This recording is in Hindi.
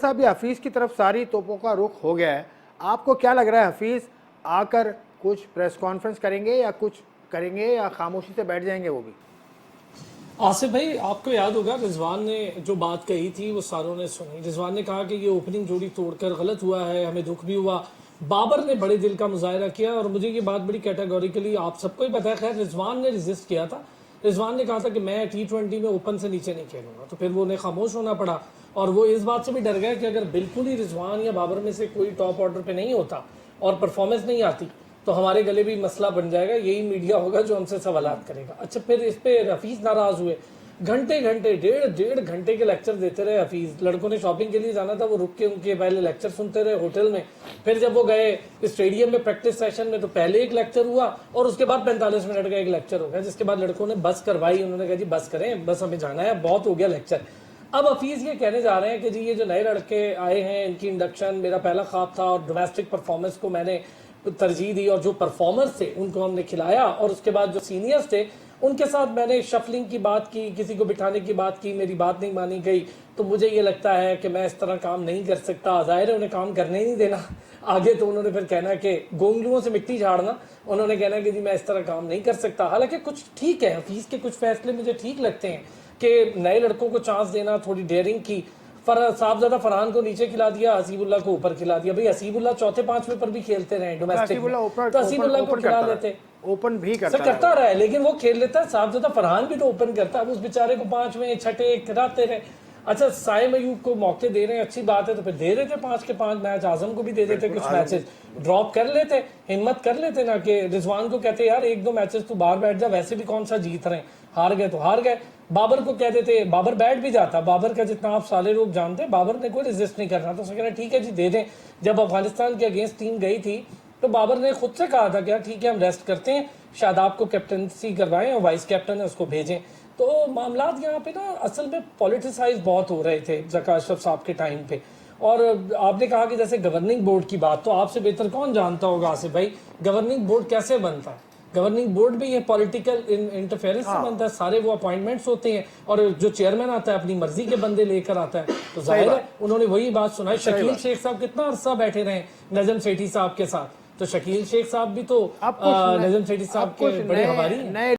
साहब, ये हफीज़ की तरफ सारी तोपों का रुख हो गया है, आपको क्या लग रहा है, हफीज़ आकर कुछ प्रेस कॉन्फ्रेंस करेंगे या कुछ करेंगे या खामोशी से बैठ जाएंगे वो भी? आसिफ भाई, आपको याद होगा रिजवान ने जो बात कही थी वो सारों ने सुनी। रिजवान ने कहा कि ये ओपनिंग जोड़ी तोड़कर गलत हुआ है, हमें दुख भी हुआ। बाबर ने बड़े दिल का मुजाहरा किया और मुझे ये बात बड़ी कैटेगोरिकली आप सबको ही पता है। खैर, रिजवान ने रेजिस्ट किया था। रिजवान ने कहा था कि मैं T20 में ओपन से नीचे नहीं खेलूंगा, तो फिर वो उन्हें खामोश होना पड़ा। और वो इस बात से भी डर गया कि अगर बिल्कुल ही रिजवान या बाबर में से कोई टॉप ऑर्डर पे नहीं होता और परफॉर्मेंस नहीं आती तो हमारे गले भी मसला बन जाएगा, यही मीडिया होगा जो हमसे सवालात करेगा। अच्छा, फिर इस पे हफीज नाराज हुए, घंटे घंटे डेढ़ घंटे के लेक्चर देते रहे हफीज। लड़कों ने शॉपिंग के लिए जाना था, वो रुक के उनके पहले लेक्चर सुनते रहे होटल में। फिर जब वो गए स्टेडियम में प्रैक्टिस सेशन में, तो पहले एक लेक्चर हुआ और उसके बाद 45 मिनट का एक लेक्चर हो गया, जिसके बाद लड़कों ने बस करवाई। उन्होंने कहा जी बस करें, बस हमें जाना है, बहुत हो गया लेक्चर। अब हफीज ये कहने जा रहे हैं कि जी ये जो नए लड़के आए हैं इनकी इंडक्शन मेरा पहला ख्वाब था और डोमेस्टिक परफॉर्मेंस को मैंने तरजीह दी और जो परफॉर्मर्स थे उनको हमने खिलाया, और उसके बाद जो सीनियर्स थे उनके साथ मैंने शफलिंग की बात की, किसी को बिठाने की बात की, मेरी बात नहीं मानी गई। तो मुझे ये लगता है कि मैं इस तरह काम नहीं कर सकता। जाहिर है उन्हें काम करने ही नहीं देना आगे, तो उन्होंने फिर कहना कि गोंगलुओं से मिट्टी झाड़ना, उन्होंने कहना कि जी मैं इस तरह काम नहीं कर सकता। हालांकि कुछ ठीक है, हफीज के कुछ फैसले मुझे ठीक लगते हैं कि नए लड़कों को चांस देना, थोड़ी डेयरिंग की। साहबजादा फरहान को नीचे खिला दिया, हसीबुल्लाह को ऊपर खिला दिया। भाई हसीबुल्लाह चौथे पांचवें पर भी खेलते रहे डोमेस्टिक में, तो हसीबुल्लाह को खिला लेते। ओपन भी करता रहा है, लेकिन वो खेल लेता है। साहबजादा फरहान भी तो ओपन करता है, उस बेचारे को पांचवें छठे खिलाते रहे। अच्छा, साइम अयूब को मौके दे रहे हैं, अच्छी बात है, तो फिर दे रहे थे 5 के 5 मैच। आजम को भी दे देते, कुछ मैचेस ड्रॉप कर लेते, हिम्मत कर लेते ना कि रिजवान को कहते यार 1-2 मैचेस तू बाहर बैठ जा, वैसे भी कौन सा जीत रहे हैं, हार गए तो हार गए। बाबर को कह देते, बाबर बैठ भी जाता। बाबर का जितना आप सारे लोग जानते, बाबर ने कोई रेजिस्ट नहीं करना, तो उसने ठीक है जी दे दें। जब अफगानिस्तान के अगेंस्ट टीम गई थी तो बाबर ने खुद से कहा था कि ठीक है हम रेस्ट करते हैं, शादाब को कैप्टनसी करवाएं और वाइस कैप्टन है उसको भेजें। तो मामला यहाँ पे ना असल में पॉलिटिसाइज बहुत हो रहे थे ज़का अशरफ साहब के टाइम पे। और आपने कहा कि जैसे गवर्निंग बोर्ड की बात, तो आपसे बेहतर कौन जानता होगा आसिफ भाई, गवर्निंग बोर्ड कैसे बनता है। गवर्निंग बोर्ड भी ये पॉलिटिकल इंटरफेरेंस से बनता है, सारे वो अपॉइंटमेंट्स होते हैं और जो चेयरमैन आता है अपनी मर्जी के बंदे लेकर आता है। तो जाहिर है उन्होंने वही बात सुनाई। शकील शेख साहब कितना अरसा बैठे रहे नजम सेठी साहब के साथ, तो शकील शेख साहब भी तो नजम सेठी साहब के बड़े हमारी हैं।